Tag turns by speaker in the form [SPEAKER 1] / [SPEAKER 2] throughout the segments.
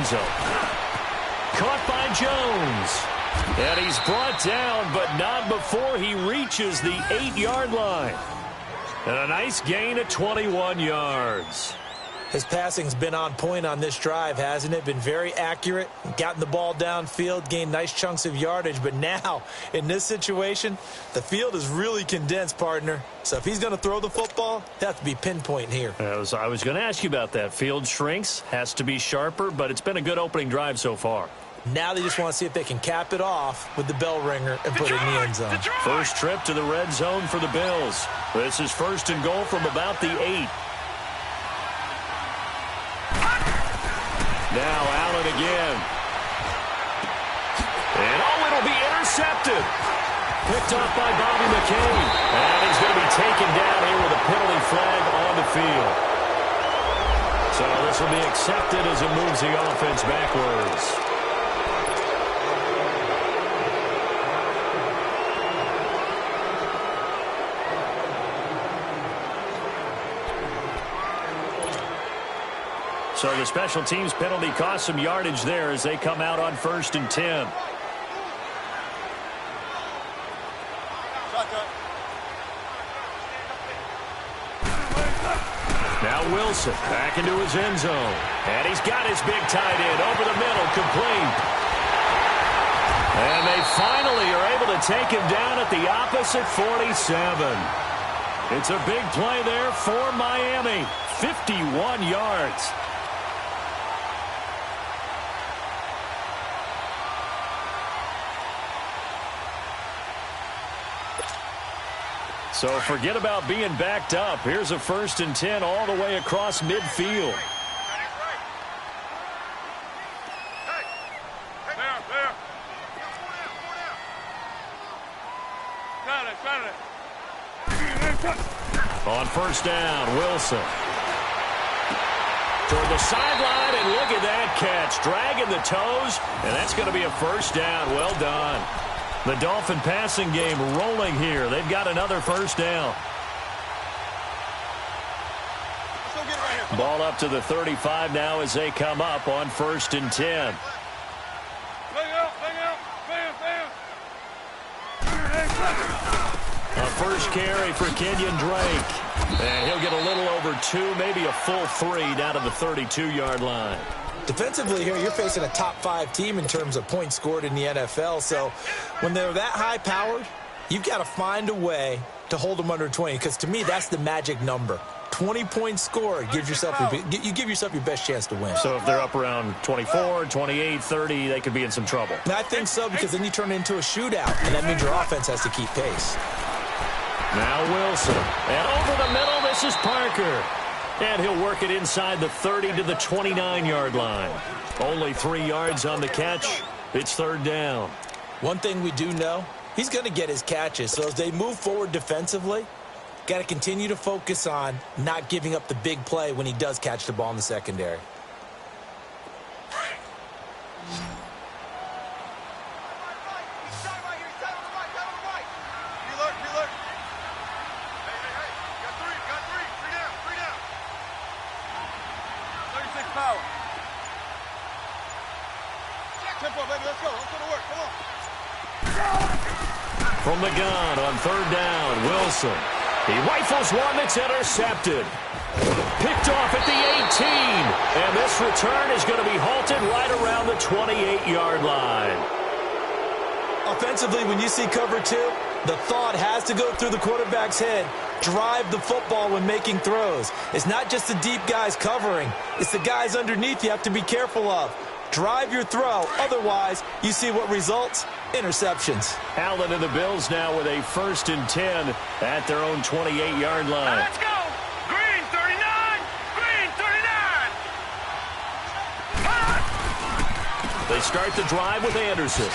[SPEAKER 1] end zone. Caught by Jones. And he's brought down, but not before he reaches the 8-yard line. And a nice gain of 21 yards.
[SPEAKER 2] His passing's been on point on this drive, hasn't it? Been very accurate, gotten the ball downfield, gained nice chunks of yardage. But now, in this situation, the field is really condensed, partner. So if he's going to throw the football, he'll have to be pinpoint here.
[SPEAKER 1] I was going to ask you about that. Field shrinks, has to be sharper, but it's been a good opening drive so far.
[SPEAKER 2] Now they just want to see if they can cap it off with the bell ringer and put it in the end zone.
[SPEAKER 1] First trip to the red zone for the Bills. This is first and goal from about the 8. Now Allen again. And it'll be intercepted. Picked off by Bobby McCain. And he's going to be taken down here with a penalty flag on the field. So this will be accepted as it moves the offense backwards. So the special teams penalty cost some yardage there as they come out on 1st and 10. Now Wilson back into his end zone. And he's got his big tight end over the middle, complete. And they finally are able to take him down at the opposite 47. It's a big play there for Miami. 51 yards. So forget about being backed up. Here's a 1st and 10 all the way across midfield. On 1st down, Wilson. Toward the sideline, and look at that catch. Dragging the toes, and that's going to be a 1st down. Well done. The Dolphin passing game rolling here. They've got another 1st down. Ball up to the 35 now as they come up on 1st and 10. A first carry for Kenyon Drake. And he'll get a little over 2, maybe a full 3 down to the 32-yard line.
[SPEAKER 2] Defensively here, you're facing a top-5 team in terms of points scored in the NFL. So when they're that high-powered, you've got to find a way to hold them under 20. Because to me, that's the magic number. 20 points scored, you give yourself your best chance to win.
[SPEAKER 1] So if they're up around 24, 28, 30, they could be in some trouble.
[SPEAKER 2] And I think so, because then you turn it into a shootout, and that means your offense has to keep pace.
[SPEAKER 1] Now Wilson. And over the middle, this is Parker. And he'll work it inside the 30 to the 29-yard line. Only 3 yards on the catch. It's 3rd down.
[SPEAKER 2] One thing we do know, he's going to get his catches. So as they move forward defensively, got to continue to focus on not giving up the big play when he does catch the ball in the secondary.
[SPEAKER 1] From the gun on 3rd down, Wilson. He rifles one that's intercepted. Picked off at the 18. And this return is going to be halted right around the 28-yard line.
[SPEAKER 2] Offensively, when you see cover 2, the thought has to go through the quarterback's head. Drive the football when making throws. It's not just the deep guys covering. It's the guys underneath you have to be careful of. Drive your throw. Otherwise, you see what results? Interceptions.
[SPEAKER 1] Allen and the Bills now with a 1st and 10 at their own 28-yard line.
[SPEAKER 3] Let's go. Green 39. Green 39.
[SPEAKER 1] They start the drive with Anderson.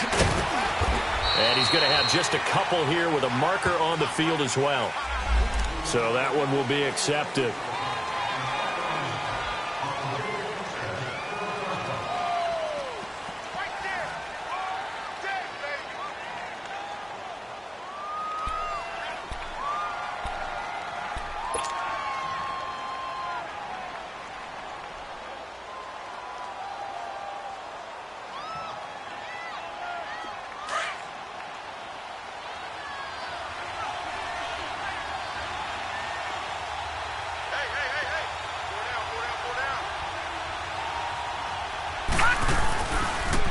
[SPEAKER 1] And he's going to have just a couple here with a marker on the field as well. So that one will be accepted.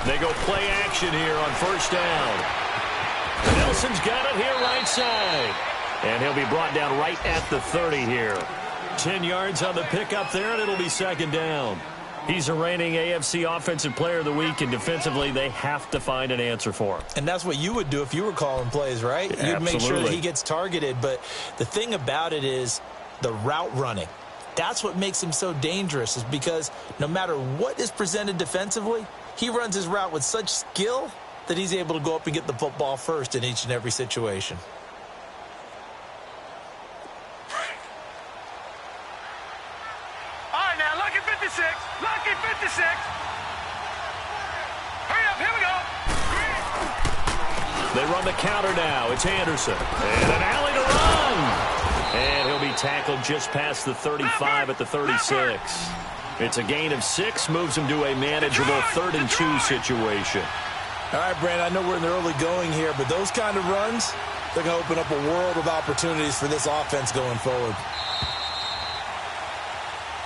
[SPEAKER 1] They go play action here on first down. Nelson's got it here right side. And he'll be brought down right at the 30 here. 10 yards on the pickup there, and it'll be second down. He's a reigning AFC Offensive Player of the Week, and defensively they have to find an answer for him.
[SPEAKER 2] And that's what you would do if you were calling plays, right?
[SPEAKER 1] Absolutely.
[SPEAKER 2] You'd make sure that he gets targeted. But the thing about it is the route running. That's what makes him so dangerous, is because no matter what is presented defensively, he runs his route with such skill that he's able to go up and get the football first in each and every situation.
[SPEAKER 3] All right, now, lucky 56. Lucky 56. Hurry up, here we go.
[SPEAKER 1] They run the counter now. It's Anderson. And an alley to run. And he'll be tackled just past the 35 at the 36. It's a gain of 6, moves him to a manageable 3rd and 2 situation.
[SPEAKER 2] All right, Brandon, I know we're in the early going here, but those kind of runs, they're going to open up a world of opportunities for this offense going forward.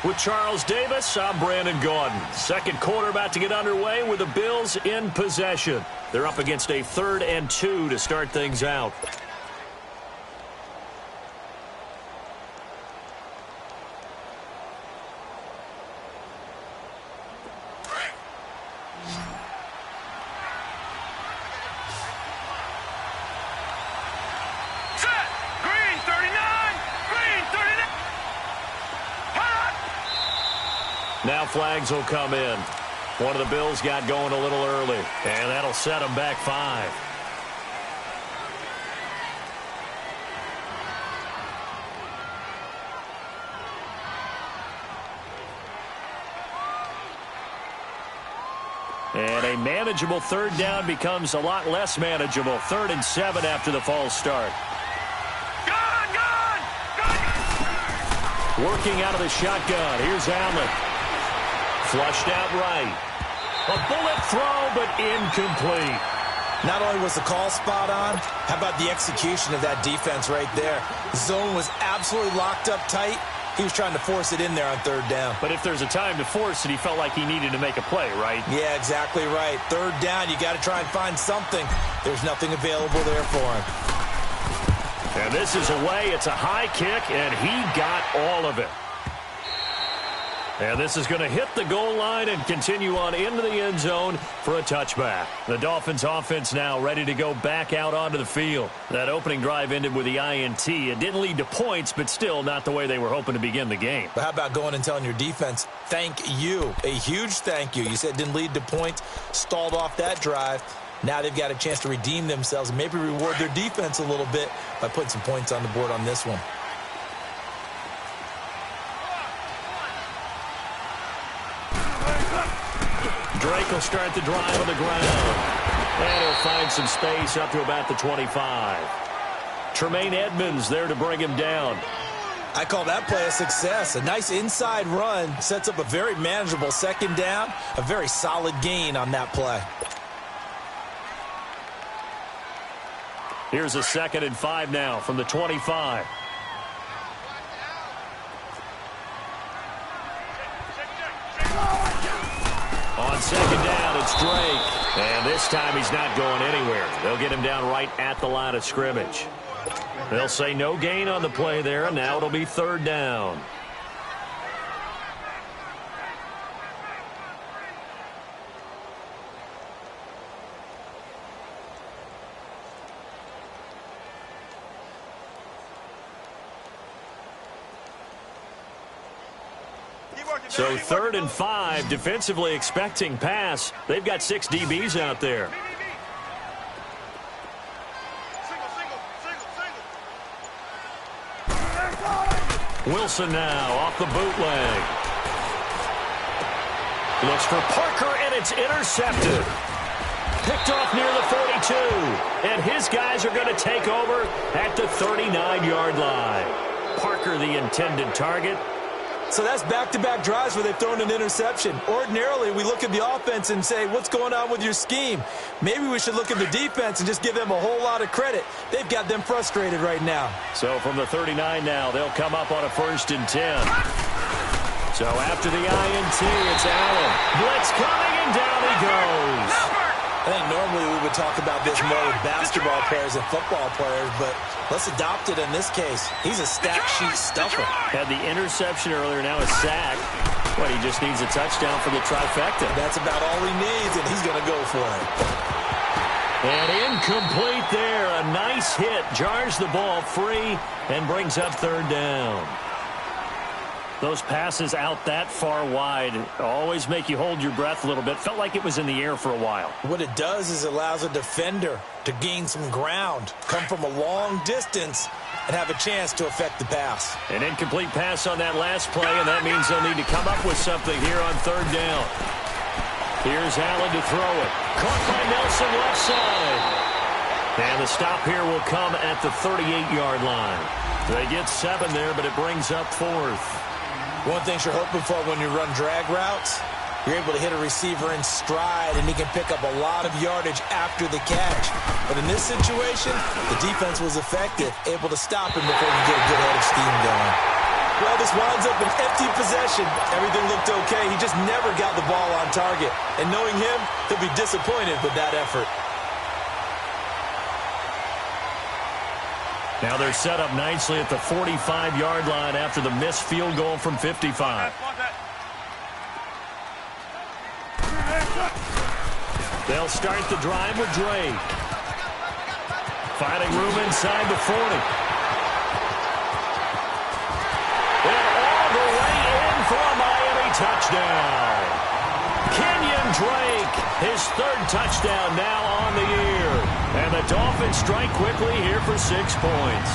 [SPEAKER 1] With Charles Davis, I'm Brandon Gaudin. Second quarter about to get underway with the Bills in possession. They're up against a 3rd and 2 to start things out. Now flags will come in. One of the Bills got going a little early, and that'll set them back 5. And a manageable 3rd down becomes a lot less manageable. 3rd and 7 after the false start. Working out of the shotgun. Here's Allen. Flushed out right. A bullet throw, but incomplete.
[SPEAKER 2] Not only was the call spot on, how about the execution of that defense right there? The zone was absolutely locked up tight. He was trying to force it in there on 3rd down.
[SPEAKER 1] But if there's a time to force it, he felt like he needed to make a play, right?
[SPEAKER 2] Yeah, exactly right. 3rd down, you got to try and find something. There's nothing available there for him.
[SPEAKER 1] And this is away. It's a high kick, and he got all of it. And this is going to hit the goal line and continue on into the end zone for a touchback. The Dolphins offense now ready to go back out onto the field. That opening drive ended with the INT. It didn't lead to points, but still not the way they were hoping to begin the game.
[SPEAKER 2] But how about going and telling your defense, thank you, a huge thank you. You said it didn't lead to points, stalled off that drive. Now they've got a chance to redeem themselves and maybe reward their defense a little bit by putting some points on the board on this one.
[SPEAKER 1] Drake will start the drive on the ground. And he'll find some space up to about the 25. Tremaine Edmonds there to bring him down.
[SPEAKER 2] I call that play a success. A nice inside run sets up a very manageable 2nd down. A very solid gain on that play.
[SPEAKER 1] Here's a 2nd and 5 now from the 25. On 2nd down, it's Drake. And this time he's not going anywhere. They'll get him down right at the line of scrimmage. They'll say no gain on the play there, and now it'll be 3rd down. So 3rd and 5, defensively expecting pass. They've got 6 DBs out there. Wilson now off the bootleg. Looks for Parker, and it's intercepted. Picked off near the 42. And his guys are going to take over at the 39-yard line. Parker, the intended target.
[SPEAKER 2] So that's back-to-back drives where they've thrown an interception. Ordinarily, we look at the offense and say, what's going on with your scheme? Maybe we should look at the defense and just give them a whole lot of credit. They've got them frustrated right now.
[SPEAKER 1] So from the 39 now, they'll come up on a 1st and 10. So after the INT, it's Allen. Blitz coming and down he goes.
[SPEAKER 2] I think normally we would talk about this more with basketball players and football players, but let's adopt it in this case. He's a stat sheet stuffer.
[SPEAKER 1] Had the interception earlier, now a sack. But he just needs a touchdown for the trifecta.
[SPEAKER 2] That's about all he needs, and he's going to go for it.
[SPEAKER 1] And incomplete there. A nice hit. Jars the ball free and brings up third down. Those passes out that far wide always make you hold your breath a little bit. Felt like it was in the air for a while.
[SPEAKER 2] What it does is it allows a defender to gain some ground, come from a long distance, and have a chance to affect the pass.
[SPEAKER 1] An incomplete pass on that last play, and that means they'll need to come up with something here on third down. Here's Allen to throw it. Caught by Nelson left side. And the stop here will come at the 38-yard line. They get 7 there, but it brings up fourth.
[SPEAKER 2] One thing you're hoping for when you run drag routes, you're able to hit a receiver in stride, and he can pick up a lot of yardage after the catch. But in this situation, the defense was effective, able to stop him before you get a good head of steam going. Well, this winds up an empty possession. Everything looked okay. He just never got the ball on target. And knowing him, he'll be disappointed with that effort.
[SPEAKER 1] Now they're set up nicely at the 45-yard line after the missed field goal from 55. They'll start the drive with Drake. Finding room inside the 40. And all the way in for a Miami touchdown. Kenyon Drake, his third touchdown now on the year. And the Dolphins strike quickly here for 6 points.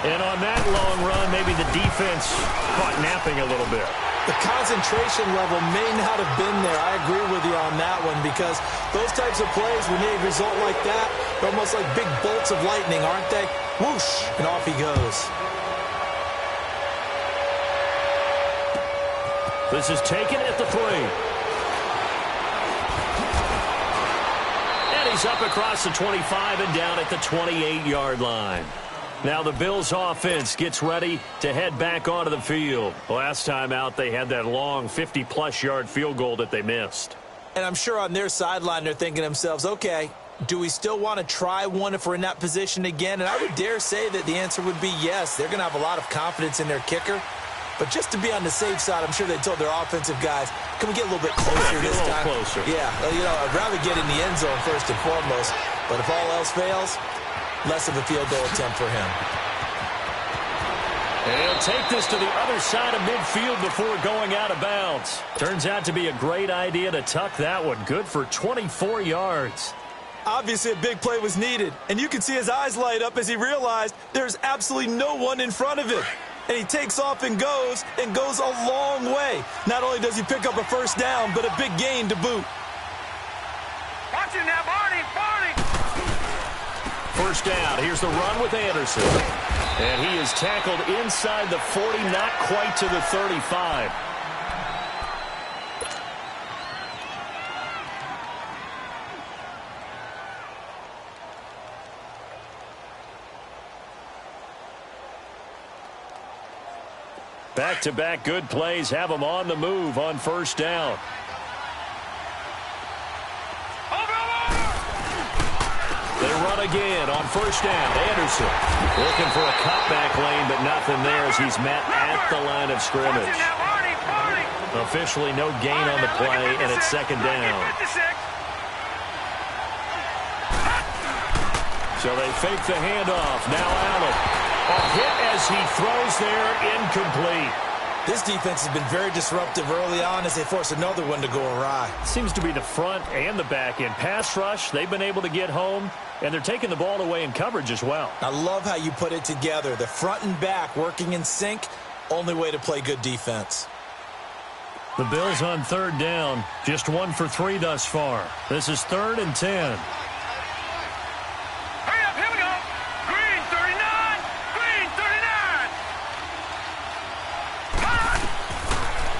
[SPEAKER 1] And on that long run, maybe the defense caught napping a little bit.
[SPEAKER 2] The concentration level may not have been there. I agree with you on that one, because those types of plays, when they result like that, they're almost like big bolts of lightning, aren't they? Whoosh, and off he goes.
[SPEAKER 1] This is taken at the 3. And he's up across the 25 and down at the 28-yard line. Now the Bills offense gets ready to head back onto the field. Last time out, they had that long 50-plus yard field goal that they missed.
[SPEAKER 2] And I'm sure on their sideline, they're thinking to themselves, okay, do we still want to try one if we're in that position again? And I would dare say that the answer would be yes. They're going to have a lot of confidence in their kicker. But just to be on the safe side, I'm sure they told their offensive guys, can we get a little bit closer this time?
[SPEAKER 1] Closer.
[SPEAKER 2] Yeah, I'd rather get in the end zone first and foremost. But if all else fails, less of a field goal attempt for him.
[SPEAKER 1] And he'll take this to the other side of midfield before going out of bounds. Turns out to be a great idea to tuck that one. Good for 24 yards.
[SPEAKER 2] Obviously, a big play was needed. And you can see his eyes light up as he realized there's absolutely no one in front of him. And he takes off and goes a long way. Not only does he pick up a first down, but a big gain to boot.
[SPEAKER 3] Watch him now, Barney.
[SPEAKER 1] First down. Here's the run with Anderson. And he is tackled inside the 40, not quite to the 35. Back-to-back good plays have them on the move on first down. They run again on first down. Anderson looking for a cutback lane, but nothing there as he's met at the line of scrimmage. Officially no gain on the play, and it's second down. So they fake the handoff. Now Allen. A hit as he throws there, incomplete.
[SPEAKER 2] This defense has been very disruptive early on as they force another one to go awry.
[SPEAKER 1] Seems to be the front and the back end. Pass rush, they've been able to get home, and they're taking the ball away in coverage as well.
[SPEAKER 2] I love how you put it together. The front and back working in sync, only way to play good defense.
[SPEAKER 1] The Bills on third down, just 1 for 3 thus far. This is 3rd and 10.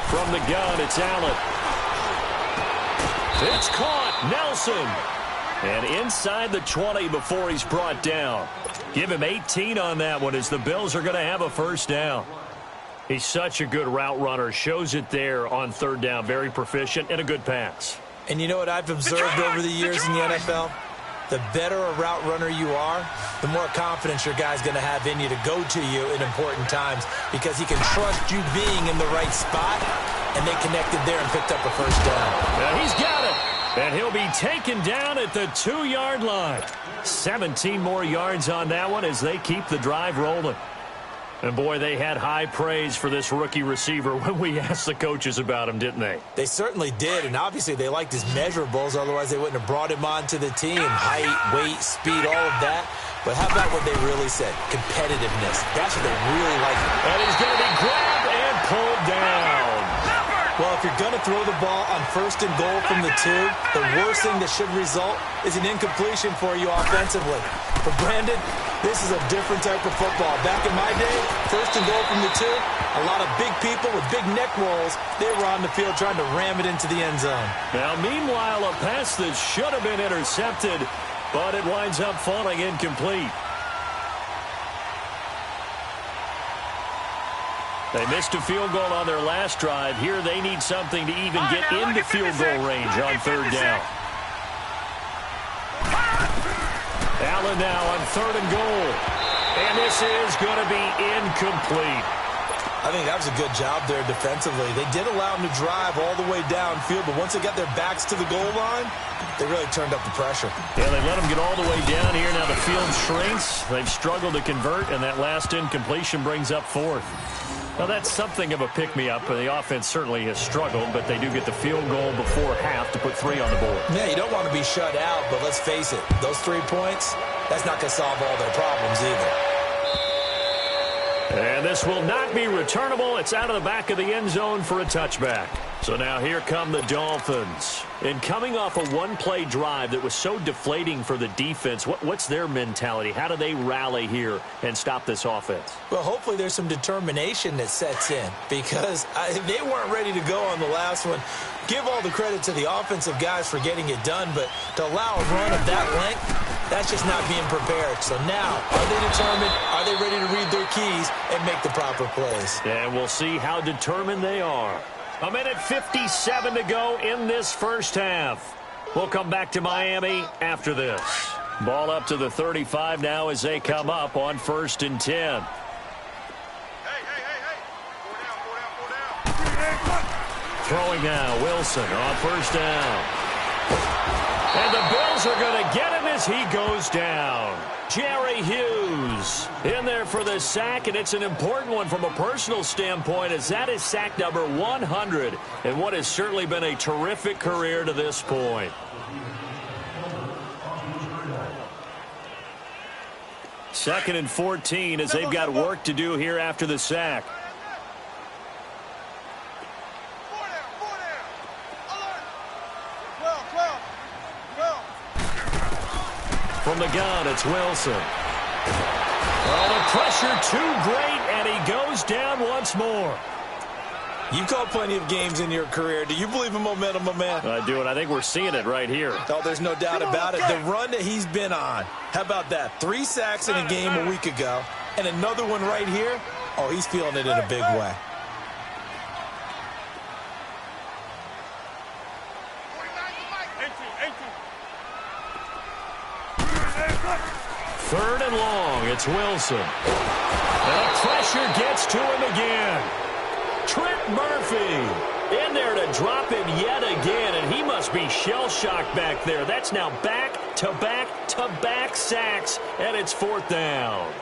[SPEAKER 1] From the gun, it's Allen. It's caught. Nelson. And inside the 20 before he's brought down. Give him 18 on that one as the Bills are going to have a first down. He's such a good route runner. Shows it there on third down. Very proficient and a good pass.
[SPEAKER 2] And you know what I've observed over the years in the NFL? The better a route runner you are, the more confidence your guy's going to have in you to go to you in important times because he can trust you being in the right spot, and they connected there and picked up a first down.
[SPEAKER 1] Now he's got it, and he'll be taken down at the 2-yard line. 17 more yards on that one as they keep the drive rolling. And, boy, they had high praise for this rookie receiver when we asked the coaches about him, didn't they?
[SPEAKER 2] They certainly did, and obviously they liked his measurables. Otherwise, they wouldn't have brought him onto the team. Height, weight, speed, all of that. But how about what they really said? Competitiveness. That's what they really liked.
[SPEAKER 1] And he's going to be grabbed and pulled down.
[SPEAKER 2] Well, if you're going to throw the ball on 1st and goal from the 2, the worst thing that should result is an incompletion for you offensively. But, Brandon, this is a different type of football. Back in my day, 1st and goal from the 2, a lot of big people with big neck rolls, they were on the field trying to ram it into the end zone.
[SPEAKER 1] Now, meanwhile, a pass that should have been intercepted, but it winds up falling incomplete. They missed a field goal on their last drive. Here they need something to even get into field goal range on 3rd down. Allen now on 3rd and goal. And this is going to be incomplete.
[SPEAKER 2] I think that was a good job there defensively. They did allow them to drive all the way downfield, but once they got their backs to the goal line, they really turned up the pressure.
[SPEAKER 1] Yeah, they let them get all the way down here. Now the field shrinks. They've struggled to convert, and that last incompletion brings up 4th. Well, that's something of a pick-me-up. The offense certainly has struggled, but they do get the field goal before half to put 3 on the board.
[SPEAKER 2] Yeah, you don't want to be shut out, but let's face it, those 3 points, that's not going to solve all their problems either.
[SPEAKER 1] And this will not be returnable. It's out of the back of the end zone for a touchback. So now here come the Dolphins. And coming off a one-play drive that was so deflating for the defense, what's their mentality? How do they rally here and stop this offense?
[SPEAKER 2] Well, hopefully there's some determination that sets in because they weren't ready to go on the last one. Give all the credit to the offensive guys for getting it done, but to allow a run of that length, that's just not being prepared. So now, are they determined? Are they ready to read their keys and make the proper plays?
[SPEAKER 1] And we'll see how determined they are. 1:57 to go in this first half. We'll come back to Miami after this. Ball up to the 35 now as they come up on 1st and 10. Throwing now, Wilson on 1st down. And the Bills are going to get him as he goes down. Jerry Hughes in there for the sack, and it's an important one from a personal standpoint as that is sack number 100 in what has certainly been a terrific career to this point. Second and 14 as they've got work to do here after the sack. From the gun, it's Wilson. Oh, the pressure too great, and he goes down once more.
[SPEAKER 2] You've called plenty of games in your career. Do you believe in momentum, my man?
[SPEAKER 1] I do, and I think we're seeing it right here.
[SPEAKER 2] Oh, there's no doubt about it. The run that he's been on. How about that? 3 sacks in a game a week ago, and another one right here. Oh, he's feeling it in a big way.
[SPEAKER 1] Third and long, it's Wilson. And the pressure gets to him again. Trent Murphy in there to drop him yet again, and he must be shell-shocked back there. That's now back-to-back-to-back sacks, and it's 4th down.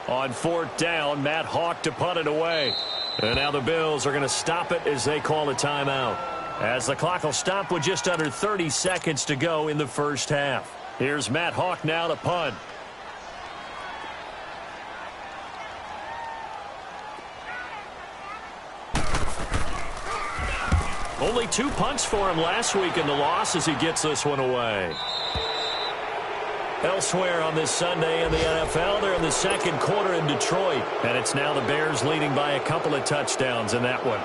[SPEAKER 1] On 4th down, Matt Hawk to punt it away. And now the Bills are going to stop it as they call a timeout. As the clock will stop with just under 30 seconds to go in the first half. Here's Matt Hawk now to punt. Only 2 punts for him last week in the loss as he gets this one away. Elsewhere on this Sunday in the NFL, they're in the second quarter in Detroit. And it's now the Bears leading by a couple of touchdowns in that one.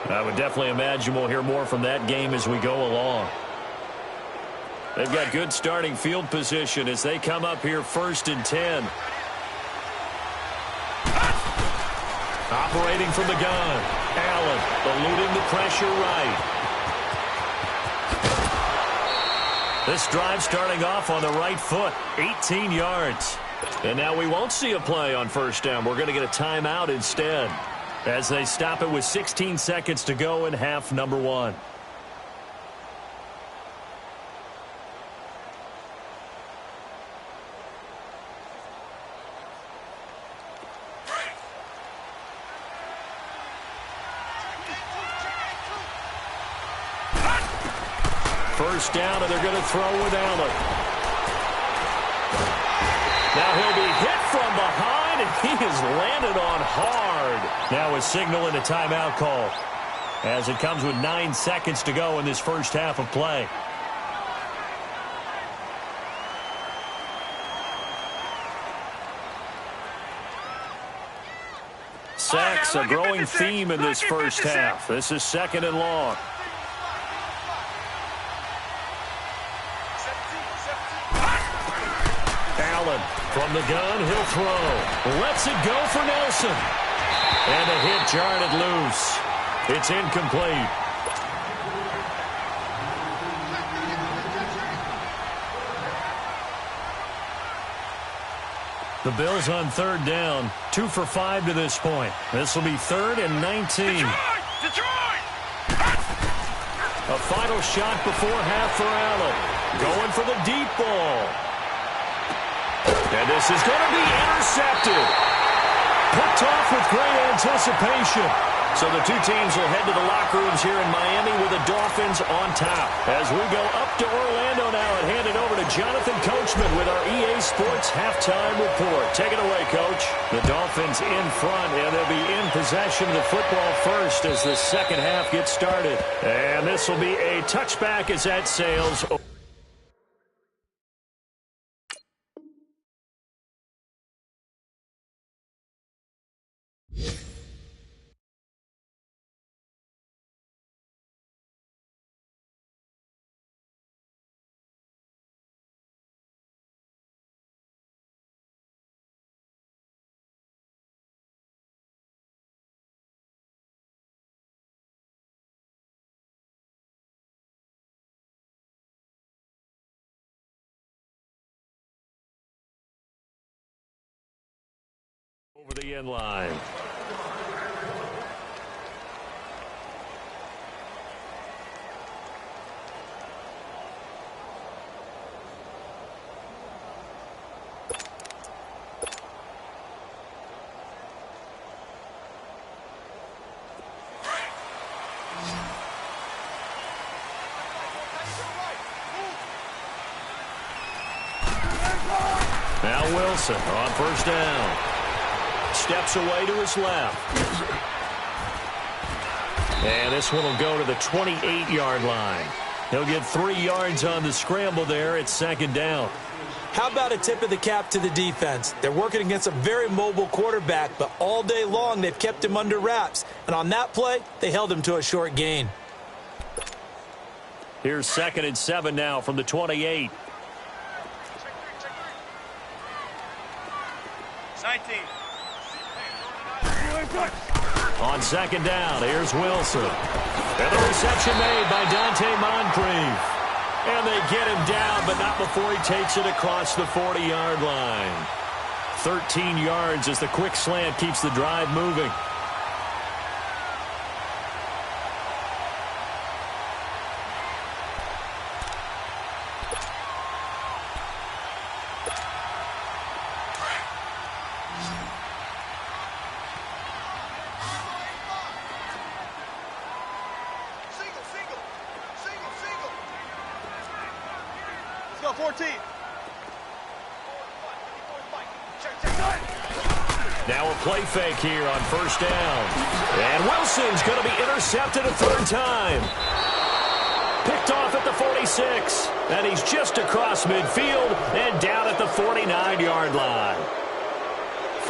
[SPEAKER 1] I would definitely imagine we'll hear more from that game as we go along. They've got good starting field position as they come up here 1st and 10. Operating from the gun. Allen eluding the pressure right. This drive starting off on the right foot. 18 yards. And now we won't see a play on 1st down. We're going to get a timeout instead as they stop it with 16 seconds to go in half number 1. First down, and they're going to throw with Allen. Now he'll be hit from behind, and he is landed on hard. Now a signal and a timeout call as it comes with 9 seconds to go in this first half of play. Sacks, a growing theme in this first half. This is 2nd and long. Allen from the gun, he'll throw. Lets it go for Nelson. And a hit jarred it loose. It's incomplete. The Bills on 3rd down, 2 for 5 to this point. This will be 3rd and 19.
[SPEAKER 3] Detroit!
[SPEAKER 1] A final shot before half for Allen. Going for the deep ball. And this is going to be intercepted. Picked off with great anticipation. So the two teams will head to the locker rooms here in Miami with the Dolphins on top. As we go up to Orlando now and hand it over to Jonathan Coachman with our EA Sports halftime report. Take it away, Coach. The Dolphins in front, and they'll be in possession of the football first as the second half gets started. And this will be a touchback as that sails. Over the end line. Now Wilson on 1st down. Steps away to his left. And this one will go to the 28-yard line. He'll get 3 yards on the scramble there at 2nd down.
[SPEAKER 2] How about a tip of the cap to the defense? They're working against a very mobile quarterback, but all day long they've kept him under wraps. And on that play, they held him to a short gain.
[SPEAKER 1] Here's 2nd and 7 now from the 28.
[SPEAKER 3] 19.
[SPEAKER 1] On 2nd down, here's Wilson. And the reception made by Dante Moncrief. And they get him down, but not before he takes it across the 40-yard line. 13 yards as the quick slant keeps the drive moving.
[SPEAKER 3] Let's go, 14.
[SPEAKER 1] Now a play fake here on 1st down. And Wilson's going to be intercepted a 3rd time. Picked off at the 46. And he's just across midfield and down at the 49-yard line.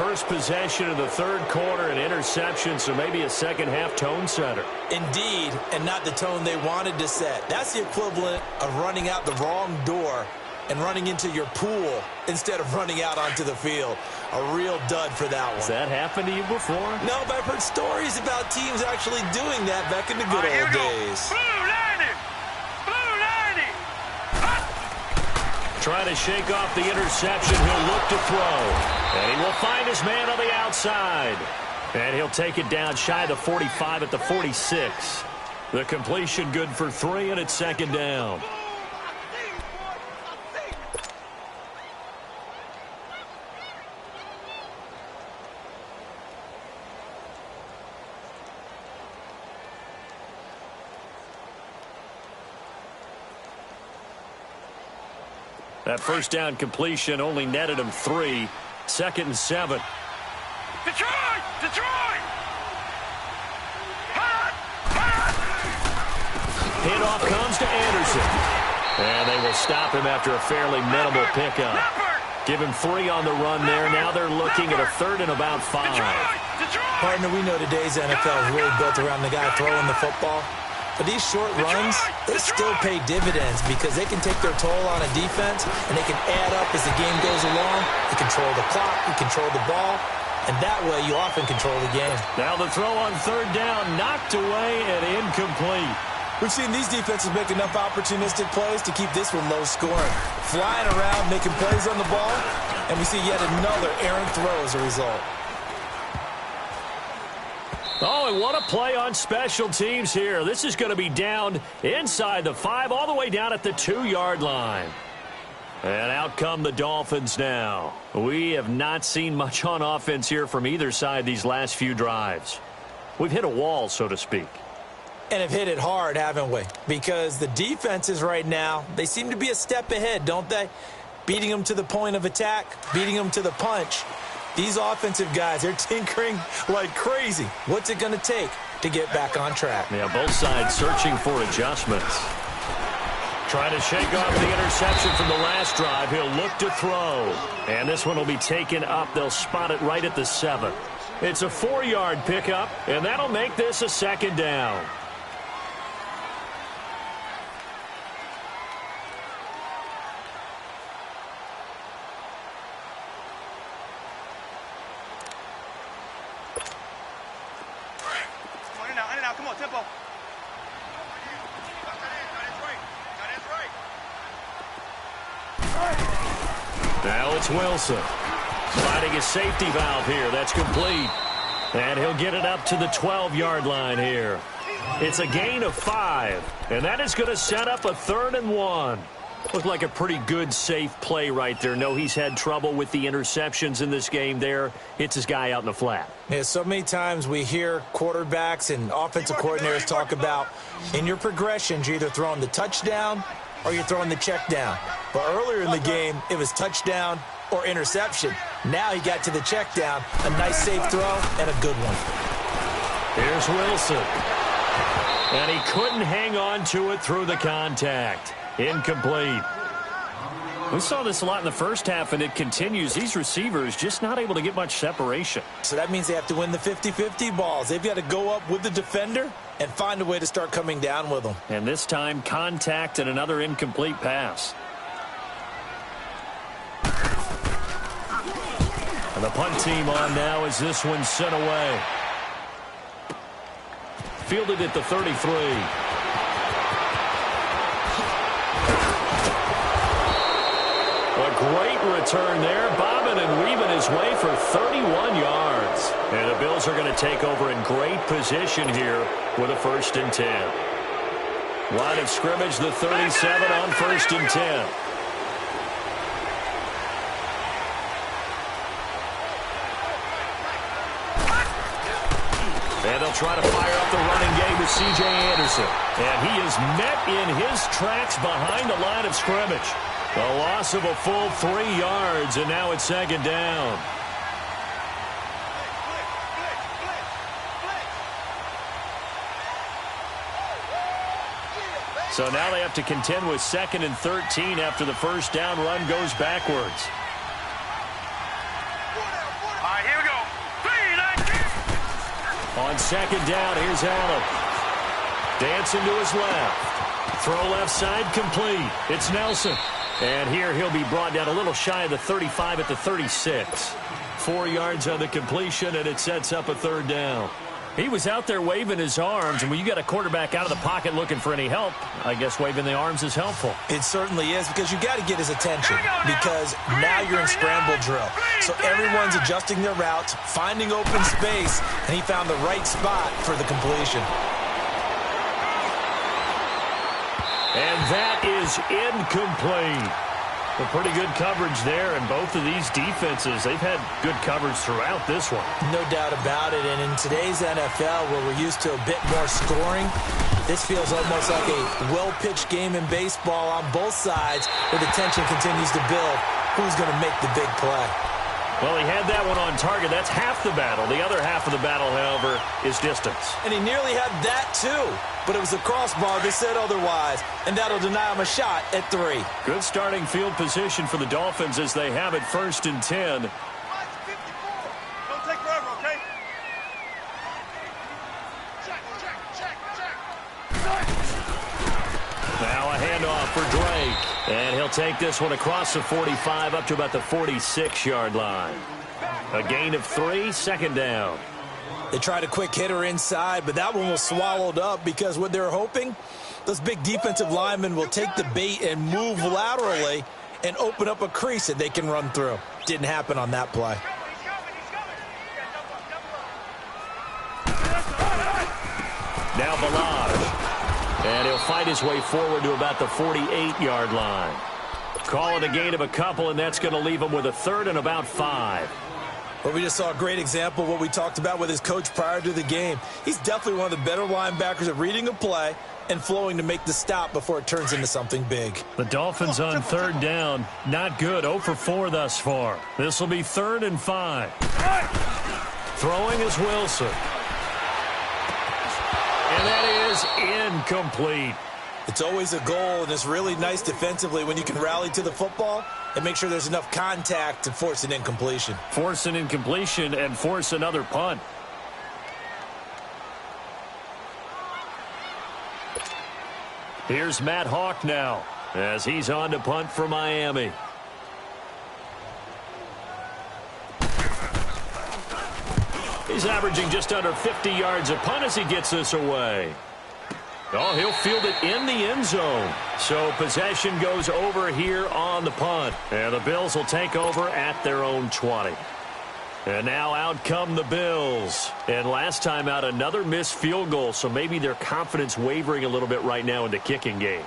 [SPEAKER 1] first possession of the third quarter, an interception, so maybe a second-half tone setter.
[SPEAKER 2] Indeed, and not the tone they wanted to set. That's the equivalent of running out the wrong door and running into your pool instead of running out onto the field. A real dud for that one.
[SPEAKER 1] Has that happened to you before?
[SPEAKER 2] No, but I've heard stories about teams actually doing that back in the good old days.
[SPEAKER 3] Blue 90! Blue 90!
[SPEAKER 1] Trying to shake off the interception. He'll look to throw. And he will find his man on the outside. And he'll take it down shy of the 45 at the 46. The completion good for 3, and it's second down. That first down completion only netted him 3. 2nd and 7.
[SPEAKER 3] Detroit! Detroit!
[SPEAKER 1] Handoff comes to Anderson. And they will stop him after a fairly minimal pickup. Give him 3 on the run there. Now they're looking at a 3rd and about 5.
[SPEAKER 2] Partner, we know today's NFL is really built around the guy throwing the football. But these short runs, they still pay dividends because they can take their toll on a defense, and they can add up as the game goes along. You control the clock, you control the ball, and that way you often control the game.
[SPEAKER 1] Now the throw on 3rd down, knocked away and incomplete.
[SPEAKER 2] We've seen these defenses make enough opportunistic plays to keep this one low scoring. Flying around, making plays on the ball, and we see yet another errant throw as a result.
[SPEAKER 1] Oh, and what a play on special teams here. This is going to be down inside the 5, all the way down at the 2-yard line. And out come the Dolphins now. We have not seen much on offense here from either side these last few drives. We've hit a wall, so to speak.
[SPEAKER 2] And have hit it hard, haven't we? Because the defenses right now, they seem to be a step ahead, don't they? Beating them to the point of attack, beating them to the punch. These offensive guys, they're tinkering like crazy. What's it going to take to get back on track?
[SPEAKER 1] Yeah, both sides searching for adjustments. Trying to shake off the interception from the last drive. He'll look to throw. And this one will be taken up. They'll spot it right at the 7. It's a 4-yard pickup, and that'll make this a 2nd down.
[SPEAKER 3] Come on, tempo.
[SPEAKER 1] Now it's Wilson. Finding his safety valve here. That's complete. And he'll get it up to the 12-yard line here. It's a gain of 5. And that is going to set up a 3rd and 1. Looked like a pretty good, safe play right there. No, he's had trouble with the interceptions in this game there. Hits his guy out in the flat.
[SPEAKER 2] Yeah, so many times we hear quarterbacks and offensive coordinators talk about in your progressions, you're either throwing the touchdown or you're throwing the check down. But earlier in the game, it was touchdown or interception. Now he got to the check down. A nice, safe throw and a good one.
[SPEAKER 1] Here's Wilson. And he couldn't hang on to it through the contact. Incomplete. We saw this a lot in the first half, and it continues. These receivers just not able to get much separation.
[SPEAKER 2] So that means they have to win the 50-50 balls. They've got to go up with the defender and find a way to start coming down with them.
[SPEAKER 1] And this time, contact and another incomplete pass. And the punt team on now as this one's sent away. Fielded at the 33. A great return there, bobbing and weaving his way for 31 yards. And the Bills are going to take over in great position here with a 1st and 10. Line of scrimmage, the 37 on 1st and 10. And they'll try to fire up the running game with C.J. Anderson. And he is met in his tracks behind the line of scrimmage. A loss of a full 3 yards, and now it's 2nd down. So now they have to contend with 2nd and 13 after the first down run goes backwards.
[SPEAKER 3] All right, here
[SPEAKER 1] On second down, here's Allen. Dancing to his left. Throw left side complete. It's Nelson. And here he'll be brought down a little shy of the 35 at the 36. 4 yards on the completion, and it sets up a third down. He was out there waving his arms, and when you got a quarterback out of the pocket looking for any help, I guess waving the arms is helpful.
[SPEAKER 2] It certainly is, because you got to get his attention, because now you're in scramble drill. So everyone's adjusting their routes, finding open space, and he found the right spot for the completion.
[SPEAKER 1] And that is incomplete. A pretty good coverage there, and both of these defenses, they've had good coverage throughout this one.
[SPEAKER 2] No doubt about it, and in today's NFL, where we're used to a bit more scoring, this feels almost like a well-pitched game in baseball on both sides, where the tension continues to build. Who's going to make the big play?
[SPEAKER 1] Well, he had that one on target. That's half the battle. The other half of the battle, however, is distance.
[SPEAKER 2] And he nearly had that, too. But it was a crossbar that said otherwise, and that'll deny him a shot at 3.
[SPEAKER 1] Good starting field position for the Dolphins as they have it 1st and 10.
[SPEAKER 3] Don't take forever, okay?
[SPEAKER 1] Now a handoff for Drake. And he'll take this one across the 45 up to about the 46-yard line. A gain of 3, second down.
[SPEAKER 2] They tried a quick hitter inside, but that one was swallowed up because what they're hoping, those big defensive linemen will take the bait and move laterally and open up a crease that they can run through. Didn't happen on that play.
[SPEAKER 1] Now Balaj. And he'll fight his way forward to about the 48-yard line. Call it a gain of a couple, and that's going to leave him with a third and about 5.
[SPEAKER 2] Well, we just saw a great example of what we talked about with his coach prior to the game. He's definitely one of the better linebackers at reading a play and flowing to make the stop before it turns into something big.
[SPEAKER 1] The Dolphins on third down. Not good. 0 for 4 thus far. This will be 3rd and 5. Throwing is Wilson. And that is incomplete.
[SPEAKER 2] It's always a goal, and it's really nice defensively when you can rally to the football and make sure there's enough contact to force an incompletion.
[SPEAKER 1] Force an incompletion and force another punt. Here's Matt Hawk now as he's on to punt for Miami. He's averaging just under 50 yards a punt as he gets this away. Oh, he'll field it in the end zone. So possession goes over here on the punt. And the Bills will take over at their own 20. And now out come the Bills. And last time out, another missed field goal. So maybe their confidence wavering a little bit right now in the kicking game.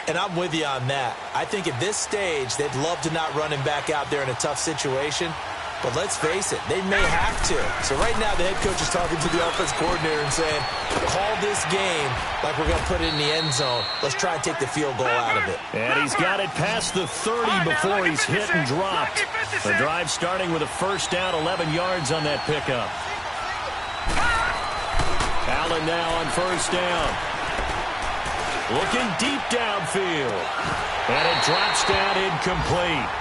[SPEAKER 2] And I'm with you on that. I think at this stage, they'd love to not run him back out there in a tough situation. But let's face it, they may have to. So right now, the head coach is talking to the offense coordinator and saying, call this game like we're going to put it in the end zone. Let's try and take the field goal out of it.
[SPEAKER 1] And he's got it past the 30 before he's hit and dropped. The drive starting with a first down, 11 yards on that pickup. Allen now on first down. Looking deep downfield. And it drops down incomplete.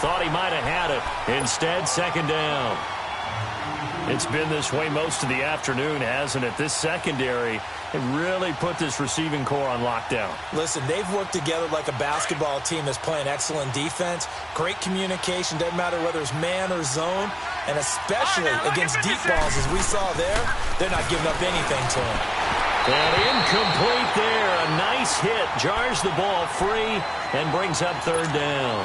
[SPEAKER 1] Thought he might have had it. Instead, second down. It's been this way most of the afternoon, hasn't it? This secondary have really put this receiving core on lockdown.
[SPEAKER 2] Listen, they've worked together like a basketball team that's playing excellent defense. Great communication. Doesn't matter whether it's man or zone. And especially against deep balls, as we saw there, they're not giving up anything to him.
[SPEAKER 1] And incomplete there. A nice hit. Jars the ball free and brings up third down.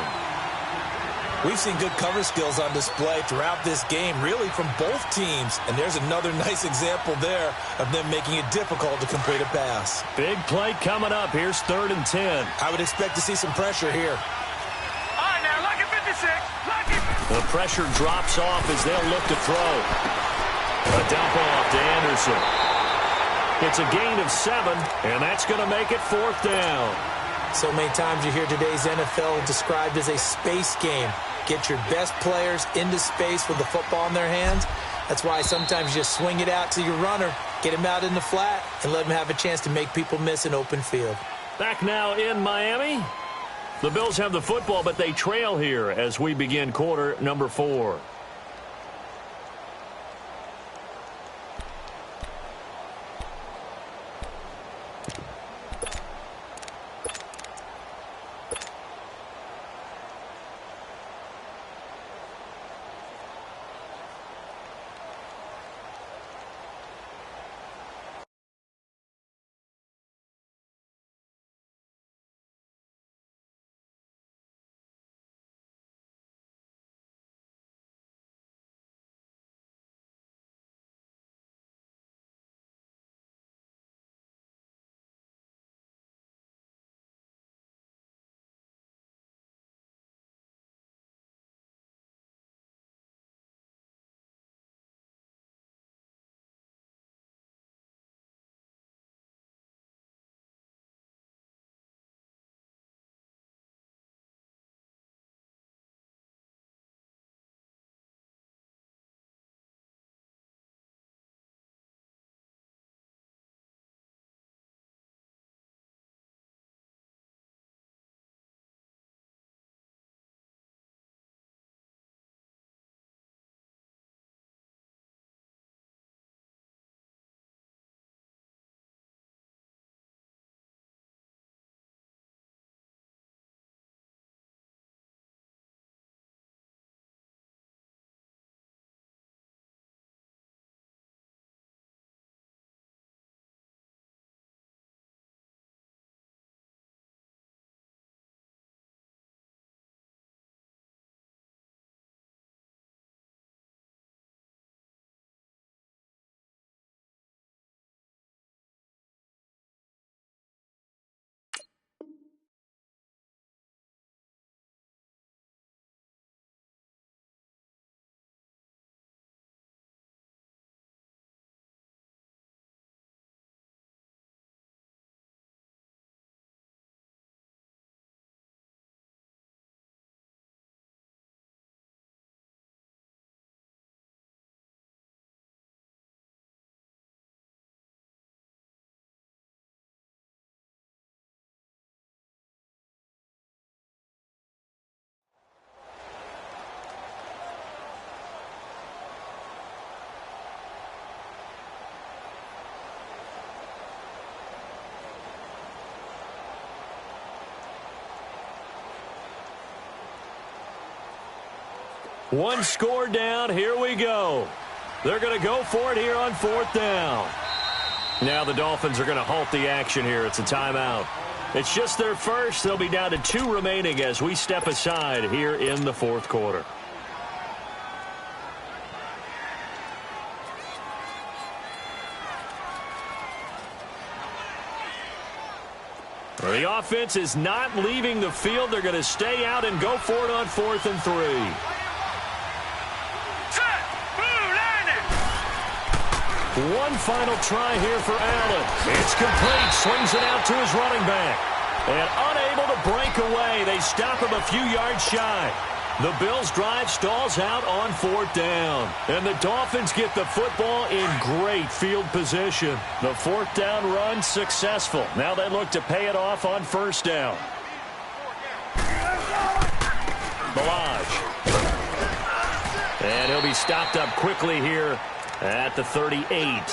[SPEAKER 2] We've seen good cover skills on display throughout this game, really from both teams. And there's another nice example there of them making it difficult to complete a pass.
[SPEAKER 1] Big play coming up. Here's 3rd and 10.
[SPEAKER 2] I would expect to see some pressure here.
[SPEAKER 3] All right, now, lock it 56. Lock it.
[SPEAKER 1] The pressure drops off as they'll look to throw. A dump off to Anderson. It's a gain of 7, and that's going to make it 4th down.
[SPEAKER 2] So many times you hear today's NFL described as a space game. Get your best players into space with the football in their hands. That's why sometimes you just swing it out to your runner, get him out in the flat, and let him have a chance to make people miss an open field.
[SPEAKER 1] Back now in Miami. The Bills have the football, but they trail here as we begin quarter number 4. One score down. Here we go. They're going to go for it here on 4th down. Now the Dolphins are going to halt the action here. It's a timeout. It's just their first. They'll be down to 2 remaining as we step aside here in the 4th quarter. The offense is not leaving the field. They're going to stay out and go for it on 4th and 3. One final try here for Allen. It's complete. Swings it out to his running back. And unable to break away. They stop him a few yards shy. The Bills' drive stalls out on 4th down. And the Dolphins get the football in great field position. The 4th down run successful. Now they look to pay it off on 1st down. Balaj. And he'll be stopped up quickly here at the 38.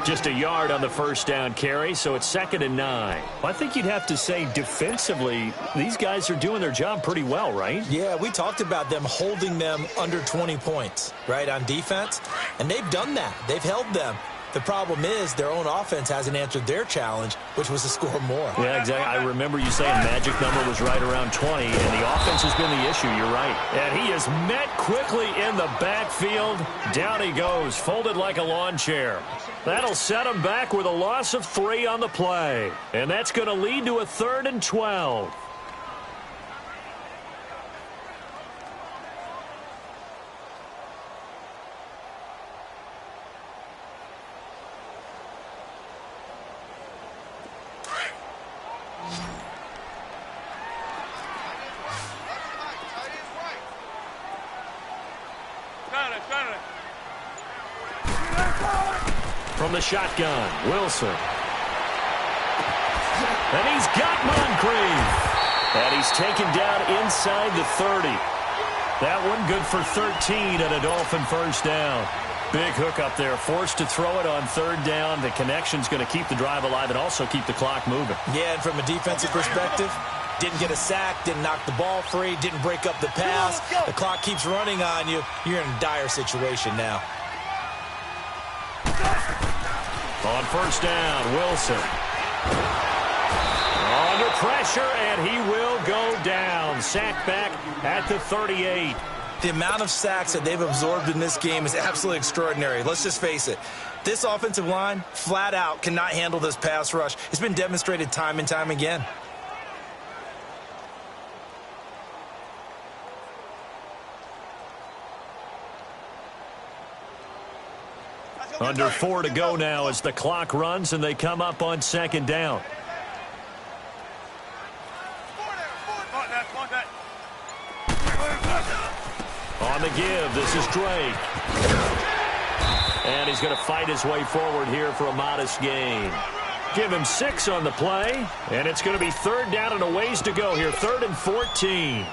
[SPEAKER 1] Just a yard on the 1st down carry, so it's 2nd and 9. I think you'd have to say defensively, these guys are doing their job pretty well, right?
[SPEAKER 2] Yeah, we talked about them holding them under 20 points, right, on defense. And they've done that. They've held them. The problem is their own offense hasn't answered their challenge, which was to score more.
[SPEAKER 1] Yeah, exactly. I remember you saying magic number was right around 20, and the offense has been the issue. You're right. And he is met quickly in the backfield. Down he goes, folded like a lawn chair. That'll set him back with a loss of 3 on the play. And that's going to lead to a 3rd and 12. From the shotgun, Wilson. And he's got Moncrief. And he's taken down inside the 30. That one good for 13 and a Dolphin 1st down. Big hook up there, forced to throw it on 3rd down. The connection's going to keep the drive alive and also keep the clock moving.
[SPEAKER 2] Yeah, and from a defensive perspective, didn't get a sack, didn't knock the ball free, didn't break up the pass. The clock keeps running on you. You're in a dire situation now.
[SPEAKER 1] On 1st down, Wilson. Under pressure, and he will go down. Sacked back at the 38.
[SPEAKER 2] The amount of sacks that they've absorbed in this game is absolutely extraordinary. Let's just face it. This offensive line, flat out, cannot handle this pass rush. It's been demonstrated time and time again.
[SPEAKER 1] Under 4 to go now as the clock runs and they come up on 2nd down. On the give, this is Drake. And he's going to fight his way forward here for a modest gain. Give him 6 on the play, and it's going to be 3rd down and a ways to go here, 3rd and 14.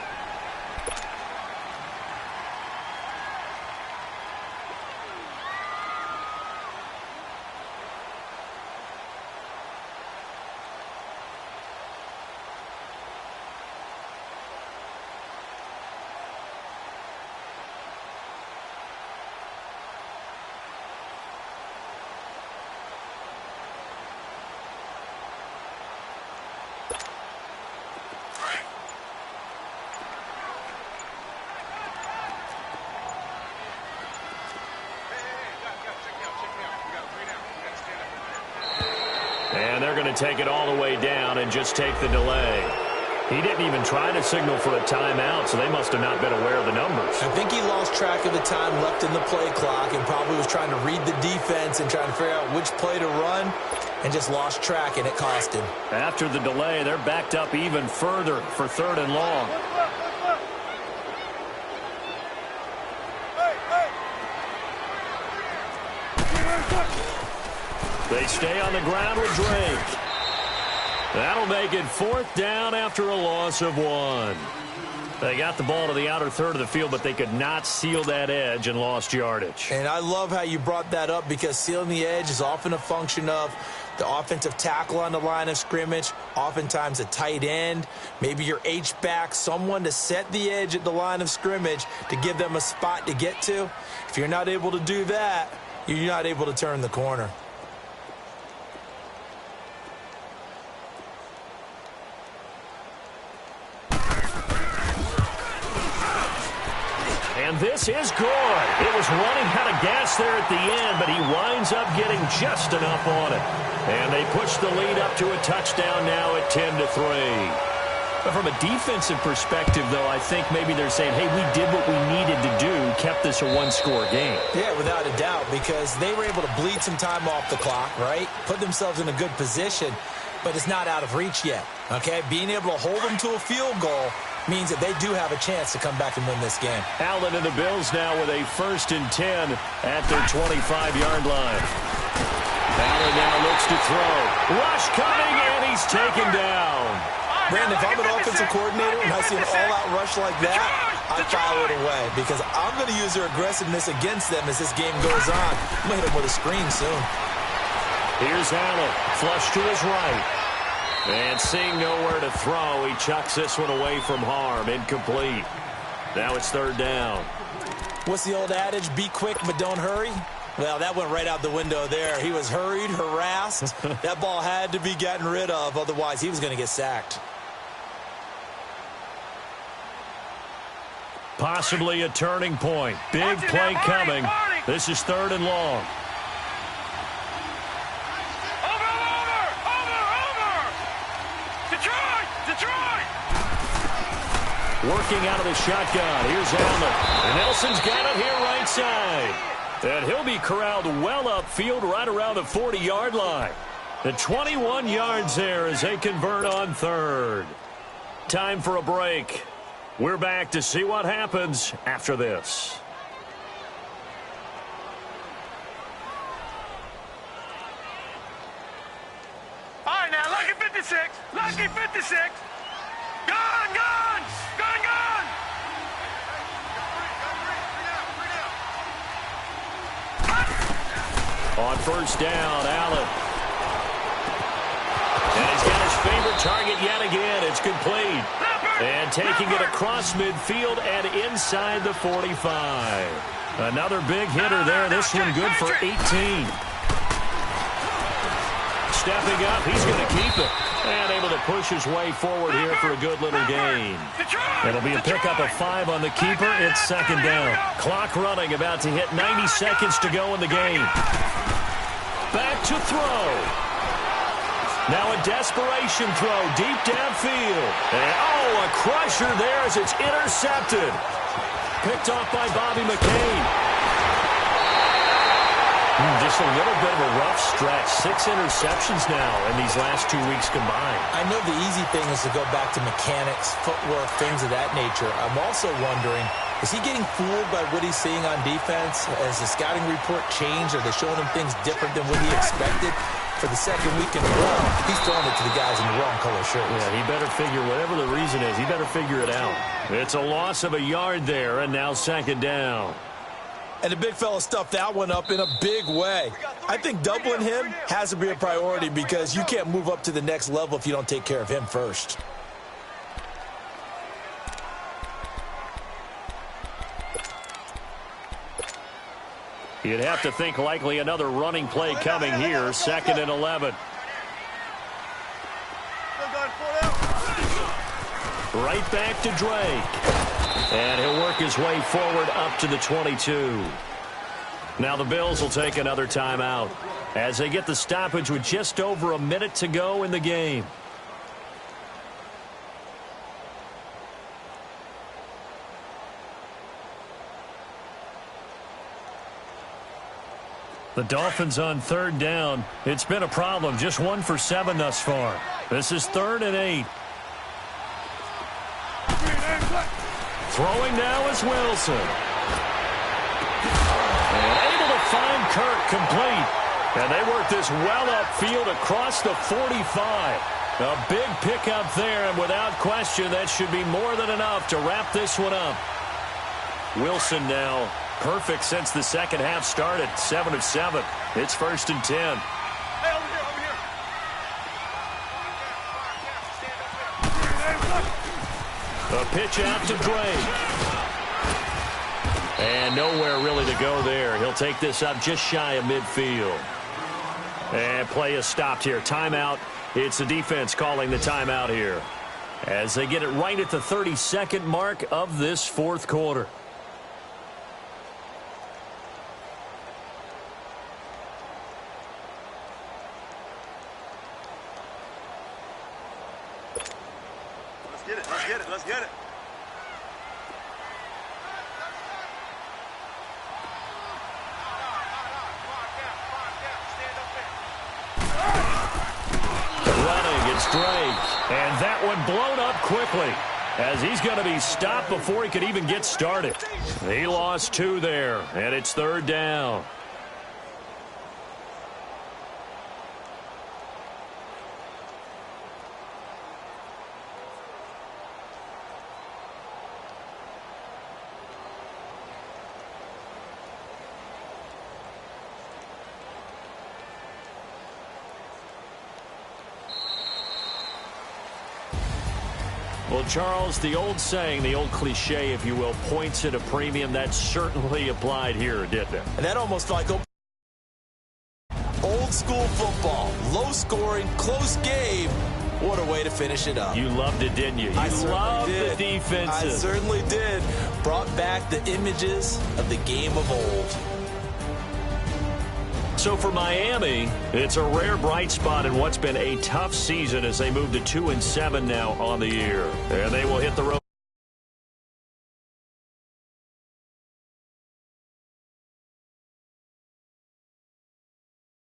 [SPEAKER 1] And they're going to take it all the way down and just take the delay. He didn't even try to signal for a timeout, so they must have not been aware of the numbers.
[SPEAKER 2] I think he lost track of the time left in the play clock and probably was trying to read the defense and trying to figure out which play to run and just lost track, and it cost him.
[SPEAKER 1] After the delay, they're backed up even further for 3rd and long. They stay on the ground with Drake. That'll make it 4th down after a loss of 1. They got the ball to the outer third of the field, but they could not seal that edge and lost yardage.
[SPEAKER 2] And I love how you brought that up because sealing the edge is often a function of the offensive tackle on the line of scrimmage, oftentimes a tight end, maybe your H-back, someone to set the edge at the line of scrimmage to give them a spot to get to. If you're not able to do that, you're not able to turn the corner.
[SPEAKER 1] And this is good. It was running out of gas there at the end, but he winds up getting just enough on it. And they push the lead up to a touchdown now at 10-3. But from a defensive perspective, though, I think maybe they're saying, hey, we did what we needed to do, kept this a one-score game.
[SPEAKER 2] Yeah, without a doubt, because they were able to bleed some time off the clock, right? Put themselves in a good position, but it's not out of reach yet, okay? Being able to hold them to a field goal means that they do have a chance to come back and win this game.
[SPEAKER 1] Allen and the Bills now with a 1st and 10 at their 25-yard line. Allen now looks to throw. Rush coming, and he's taken down.
[SPEAKER 2] Brandon, if I'm an offensive coordinator and I see an all-out rush like that, I file it away because I'm going to use their aggressiveness against them as this game goes on. I'm going to hit them with a screen soon.
[SPEAKER 1] Here's Allen, flush to his right. And seeing nowhere to throw, he chucks this one away from harm. Incomplete. Now it's 3rd down.
[SPEAKER 2] What's the old adage? Be quick, but don't hurry. Well, that went right out the window there. He was hurried, harassed. That ball had to be gotten rid of. Otherwise, he was going to get sacked.
[SPEAKER 1] Possibly a turning point. Big play coming. This is 3rd and long. Working out of the shotgun. Here's Allen. And Nelson's got it here right side. And he'll be corralled well upfield right around the 40-yard line. The 21 yards there as they convert on 3rd. Time for a break. We're back to see what happens after this.
[SPEAKER 3] All right, now, lucky 56. Lucky 56. Gone, gone. Gone, gone.
[SPEAKER 1] On 1st down, Allen. And he's got his favorite target yet again. It's complete. And taking it across midfield and inside the 45. Another big hitter there. This one good for 18. Stepping up, he's going to keep it. And able to push his way forward here for a good little gain. It'll be a pickup of 5 on the keeper. It's 2nd down. Clock running, about to hit 90 seconds to go in the game. Back to throw. Now a desperation throw deep downfield. And, oh, a crusher there as it's intercepted. Picked off by Bobby McCain. Just a little bit of a rough stretch. 6 interceptions now in these last 2 weeks combined.
[SPEAKER 2] I know the easy thing is to go back to mechanics, footwork, things of that nature. I'm also wondering, is he getting fooled by what he's seeing on defense? Has the scouting report changed? Are they showing him things different than what he expected? For the 2nd week in a row, he's throwing it to the guys in the wrong color shirts.
[SPEAKER 1] Yeah, he better figure, whatever the reason is, he better figure it out. It's a loss of a yard there, and now 2nd down.
[SPEAKER 2] And the big fella stuffed that one up in a big way. I think doubling him has to be a priority because you can't move up to the next level if you don't take care of him first.
[SPEAKER 1] You'd have to think likely another running play coming here. 2nd and 11. Right back to Drake. And he'll work his way forward up to the 22. Now the Bills will take another timeout as they get the stoppage with just over a minute to go in the game. The Dolphins on 3rd down. It's been a problem. Just 1 for 7 thus far. This is 3rd and 8. Throwing now is Wilson. And able to find Kirk complete. And they work this well upfield across the 45. A big pickup there, and without question, that should be more than enough to wrap this one up. Wilson now perfect since the second half started. 7 of 7. It's 1st and 10.
[SPEAKER 3] Hey, over here, over here.
[SPEAKER 1] A pitch out to Drake. And nowhere really to go there. He'll take this up just shy of midfield. And play is stopped here. Timeout. It's the defense calling the timeout here as they get it right at the 32nd mark of this fourth quarter.
[SPEAKER 3] Let's get it, let's get it, let's get it.
[SPEAKER 1] Drake, and that one blown up quickly as he's going to be stopped before he could even get started. He lost 2 there, and it's 3rd down. Well, Charles, the old saying, the old cliche, if you will, points at a premium, that certainly applied here, didn't it?
[SPEAKER 2] And that almost like old school football. Low scoring, close game. What a way to finish it up.
[SPEAKER 1] You loved it, didn't you?
[SPEAKER 2] I
[SPEAKER 1] You loved
[SPEAKER 2] did.
[SPEAKER 1] the defenses.
[SPEAKER 2] I certainly did. Brought back the images of the game of old.
[SPEAKER 1] So for Miami, it's a rare bright spot in what's been a tough season as they move to 2-7 now on the year. And they will hit the road